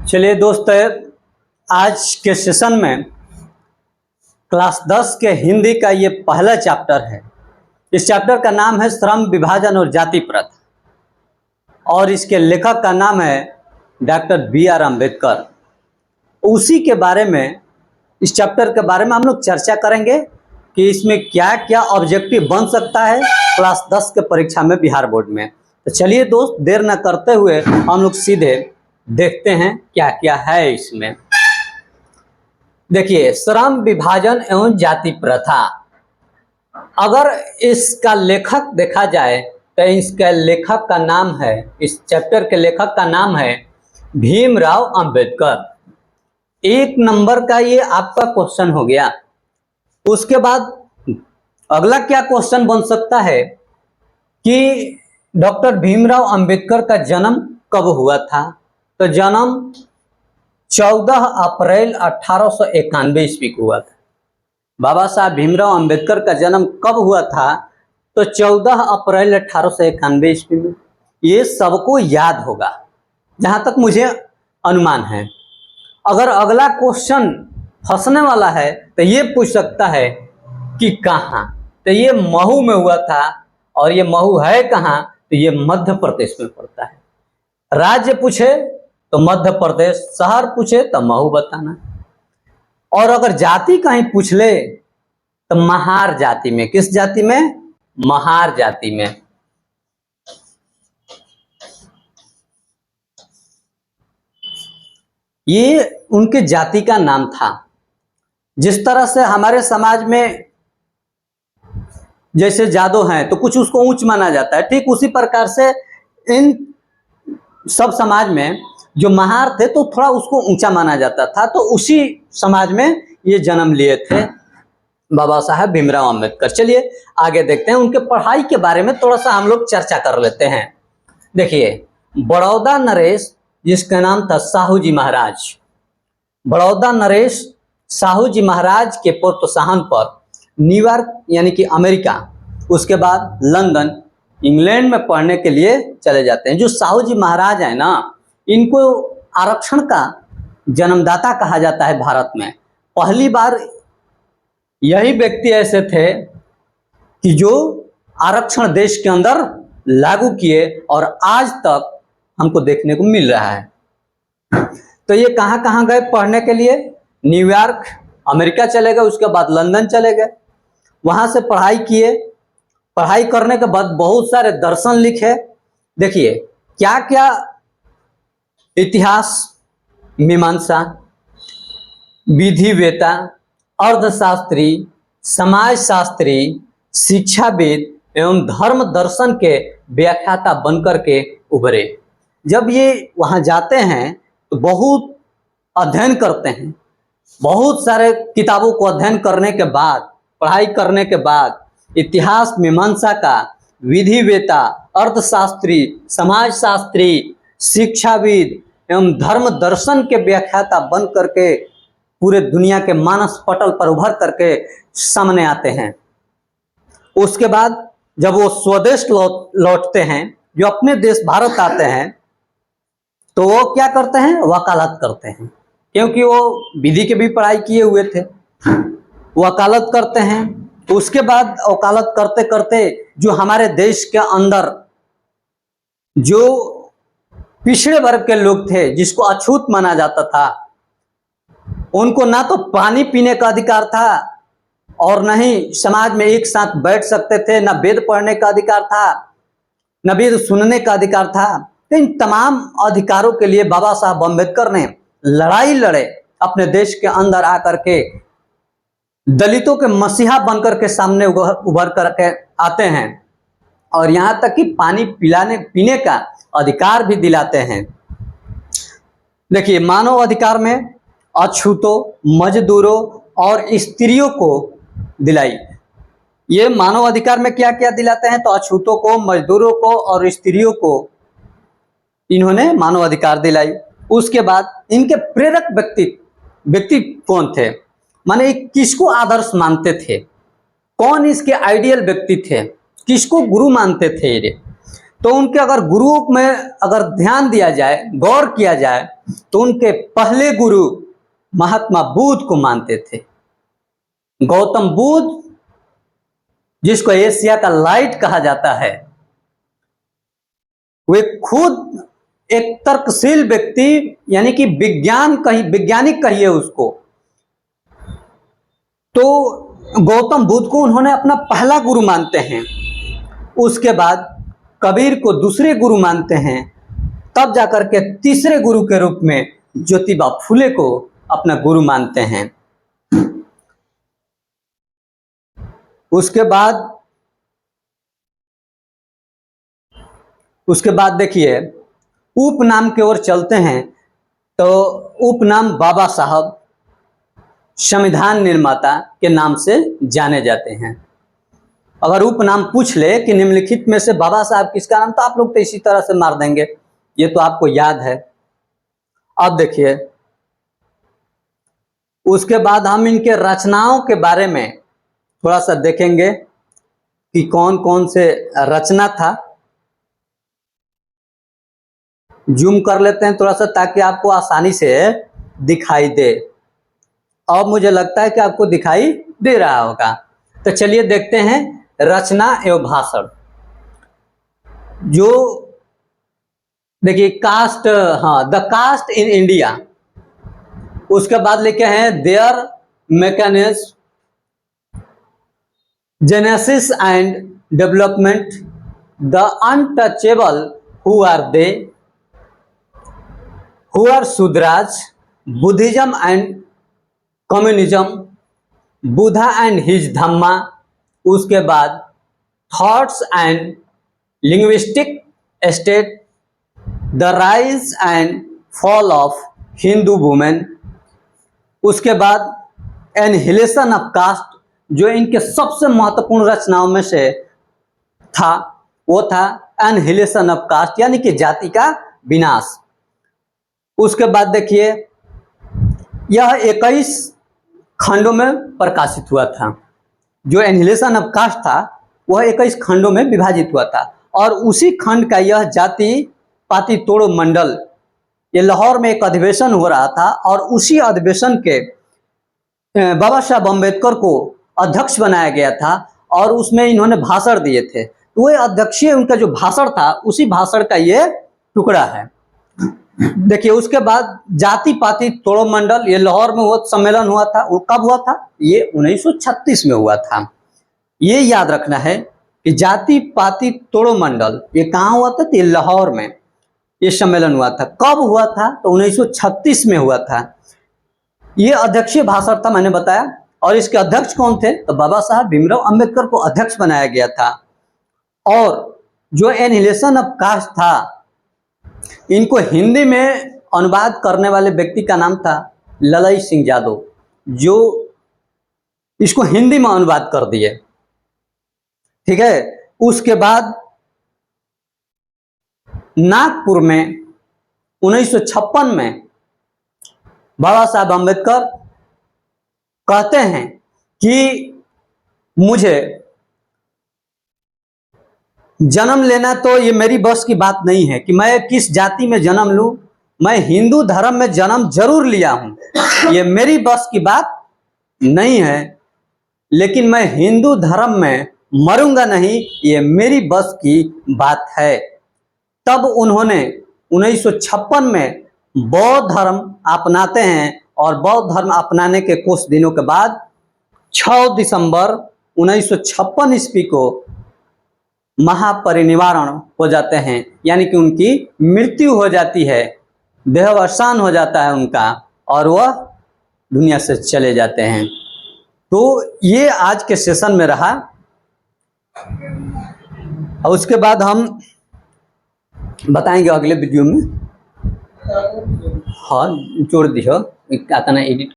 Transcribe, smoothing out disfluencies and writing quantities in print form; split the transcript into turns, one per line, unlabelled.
चलिए दोस्त, आज के सेशन में क्लास 10 के हिंदी का ये पहला चैप्टर है। इस चैप्टर का नाम है श्रम विभाजन और जाति प्रथा और इसके लेखक का नाम है डॉक्टर बी.आर. अम्बेडकर। उसी के बारे में, इस चैप्टर के बारे में हम लोग चर्चा करेंगे कि इसमें क्या क्या ऑब्जेक्टिव बन सकता है क्लास 10 के परीक्षा में बिहार बोर्ड में। तो चलिए दोस्त, देर न करते हुए हम लोग सीधे देखते हैं क्या क्या है इसमें। देखिए, श्रम विभाजन एवं जाति प्रथा, अगर इसका लेखक देखा जाए तो इसके लेखक का नाम है, इस चैप्टर के लेखक का नाम है भीमराव अंबेडकर। 1 नंबर का ये आपका क्वेश्चन हो गया। उसके बाद अगला क्या क्वेश्चन बन सकता है कि डॉक्टर भीमराव अंबेडकर का जन्म कब हुआ था? तो जन्म 14 अप्रैल 1891 ईस्वी को हुआ था। बाबा साहब भीमराव अंबेडकर का जन्म कब हुआ था? तो 14 अप्रैल 1891 ईस्वी में। ये सबको याद होगा जहां तक मुझे अनुमान है। अगर अगला क्वेश्चन फंसने वाला है तो ये पूछ सकता है कि कहाँ, तो ये महू में हुआ था। और ये महू है कहाँ? तो ये मध्य प्रदेश में पड़ता है। राज्य पूछे तो मध्य प्रदेश, शहर पूछे तो महू बताना। और अगर जाति कहीं पूछ ले तो महार जाति में। किस जाति में? महार जाति में। ये उनके जाति का नाम था। जिस तरह से हमारे समाज में जैसे जादव हैं तो कुछ उसको ऊंच माना जाता है, ठीक उसी प्रकार से इन सब समाज में जो महार थे तो थोड़ा उसको ऊंचा माना जाता था। तो उसी समाज में ये जन्म लिए थे बाबा साहब भीमराव अंबेडकर। चलिए आगे देखते हैं। उनके पढ़ाई के बारे में थोड़ा सा हम लोग चर्चा कर लेते हैं। देखिए, बड़ौदा नरेश, जिसका नाम था साहू जी महाराज, बड़ौदा नरेश साहू जी महाराज के प्रोत्साहन पर न्यूयॉर्क यानी कि अमेरिका, उसके बाद लंदन, इंग्लैंड में पढ़ने के लिए चले जाते हैं। जो साहू जी महाराज है ना, इनको आरक्षण का जन्मदाता कहा जाता है भारत में। पहली बार यही व्यक्ति ऐसे थे कि जो आरक्षण देश के अंदर लागू किए और आज तक हमको देखने को मिल रहा है। तो ये कहाँ कहाँ गए पढ़ने के लिए? न्यूयॉर्क, अमेरिका चले गए, उसके बाद लंदन चले गए, वहां से पढ़ाई किए। पढ़ाई करने के बाद बहुत सारे दर्शन लिखे। देखिए क्या क्या, इतिहास, मीमांसा, विधिवेता, अर्थशास्त्री, समाजशास्त्री, शिक्षाविद एवं धर्म दर्शन के व्याख्याता बनकर के उभरे। जब ये वहां जाते हैं तो बहुत अध्ययन करते हैं। बहुत सारे किताबों को अध्ययन करने के बाद, पढ़ाई करने के बाद, इतिहास मीमांसा का, विधिवेता, अर्थशास्त्री, समाजशास्त्री, शिक्षाविद एवं धर्म दर्शन के व्याख्याता बन करके पूरे दुनिया के मानस पटल पर उभर करके सामने आते हैं। उसके बाद जब वो स्वदेश लौटते हैं, जो अपने देश भारत आते हैं, तो वो क्या करते हैं? वकालत करते हैं, क्योंकि वो विधि की भी पढ़ाई किए हुए थे। वकालत करते हैं। उसके बाद वकालत करते करते जो हमारे देश के अंदर जो पिछड़े वर्ग के लोग थे, जिसको अछूत माना जाता था, उनको ना तो पानी पीने का अधिकार था और न ही समाज में एक साथ बैठ सकते थे, न वेद पढ़ने का अधिकार था, न वेद सुनने का अधिकार था। इन तमाम अधिकारों के लिए बाबा साहब अम्बेडकर ने लड़ाई लड़े। अपने देश के अंदर आकर के दलितों के मसीहा बनकर के सामने उभर करके आते हैं और यहाँ तक कि पानी पीने का अधिकार भी दिलाते हैं। देखिए, मानव अधिकार में अछूतों, मजदूरों और स्त्रियों को दिलाई। ये मानव अधिकार में क्या क्या दिलाते हैं? तो अछूतों को, मजदूरों को और स्त्रियों को इन्होंने मानव अधिकार दिलाई। उसके बाद इनके प्रेरक व्यक्ति कौन थे? माने किसको आदर्श मानते थे? कौन इसके आइडियल व्यक्ति थे? किसको गुरु मानते थे ये? तो उनके अगर गुरु में अगर ध्यान दिया जाए, गौर किया जाए, तो उनके पहले गुरु महात्मा बुद्ध को मानते थे। गौतम बुद्ध, जिसको एशिया का लाइट कहा जाता है, वे खुद एक तर्कशील व्यक्ति, यानी कि वैज्ञानिक कहिए उसको, तो गौतम बुद्ध को उन्होंने अपना पहला गुरु मानते हैं। उसके बाद कबीर को दूसरे गुरु मानते हैं, तब जाकर के तीसरे गुरु के रूप में ज्योतिबा फुले को अपना गुरु मानते हैं। उसके बाद देखिए, उपनाम की ओर चलते हैं। तो उपनाम बाबा साहब संविधान निर्माता के नाम से जाने जाते हैं। अगर उपनाम पूछ ले कि निम्नलिखित में से बाबा साहब किसका नाम, तो आप लोग तो इसी तरह से मार देंगे, ये तो आपको याद है। अब देखिए, उसके बाद हम इनके रचनाओं के बारे में थोड़ा सा देखेंगे कि कौन कौन से रचना था। जूम कर लेते हैं थोड़ा सा, ताकि आपको आसानी से दिखाई दे। अब मुझे लगता है कि आपको दिखाई दे रहा होगा। तो चलिए देखते हैं रचना एवं भाषण। जो देखिए कास्ट, हाँ, द कास्ट इन इंडिया। उसके बाद लिखे हैं their mechanism, genesis and development, the untouchable, who are they, who are Shudras, Buddhism and communism, Buddha and his Dhamma. उसके बाद thoughts and linguistic state, the rise and fall of Hindu women. उसके बाद annihilation of cast, जो इनके सबसे महत्वपूर्ण रचनाओं में से था, वो था एनहिलेशन ऑफ कास्ट, यानी कि जाति का विनाश। उसके बाद देखिए, यह 21 खंडों में प्रकाशित हुआ था। जो एनहिलेशन ऑफ कास्ट था वह 21 खंडों में विभाजित हुआ था, और उसी खंड का यह जाति पाति तोड़ो मंडल, ये लाहौर में एक अधिवेशन हो रहा था, और उसी अधिवेशन के बाबा साहब अम्बेडकर को अध्यक्ष बनाया गया था, और उसमें इन्होंने भाषण दिए थे। तो वह अध्यक्षीय उनका जो भाषण था, उसी भाषण का ये टुकड़ा है। देखिए, उसके बाद जाति पाति तोड़ो मंडल, ये लाहौर में वो सम्मेलन हुआ था। वो कब हुआ था? ये 1936 में हुआ था। ये याद रखना है कि जाति पाति तोड़ो मंडल ये कहाँ हुआ था? तो ये लाहौर में ये सम्मेलन हुआ था। कब हुआ था? तो 1936 में हुआ था। ये अध्यक्षीय भाषण था, मैंने बताया। और इसके अध्यक्ष कौन थे? तो बाबा साहब भीमराव अंबेडकर को अध्यक्ष बनाया गया था। और जो एनहिलेशन ऑफ कास्ट था, इनको हिंदी में अनुवाद करने वाले व्यक्ति का नाम था ललई सिंह यादव, जो इसको हिंदी में अनुवाद कर दिए। ठीक है। उसके बाद नागपुर में 1956 में बाबा साहब अम्बेडकर कहते हैं कि मुझे जन्म लेना तो ये मेरी बस की बात नहीं है कि मैं किस जाति में जन्म लूं। मैं हिंदू धर्म में जन्म जरूर लिया हूं, ये मेरी बस की बात नहीं है, लेकिन मैं हिंदू धर्म में मरूंगा नहीं, ये मेरी बस की बात है। तब उन्होंने 1956 में बौद्ध धर्म अपनाते हैं, और बौद्ध धर्म अपनाने के कुछ दिनों के बाद 6 दिसंबर 1956 ईस्वी को महापरिनिर्वाण हो जाते हैं, यानी कि उनकी मृत्यु हो जाती है, देहावसान हो जाता है उनका, और वह दुनिया से चले जाते हैं। तो ये आज के सेशन में रहा। और उसके बाद हम बताएंगे अगले वीडियो में। हाँ, जोड़ दियो, एडिट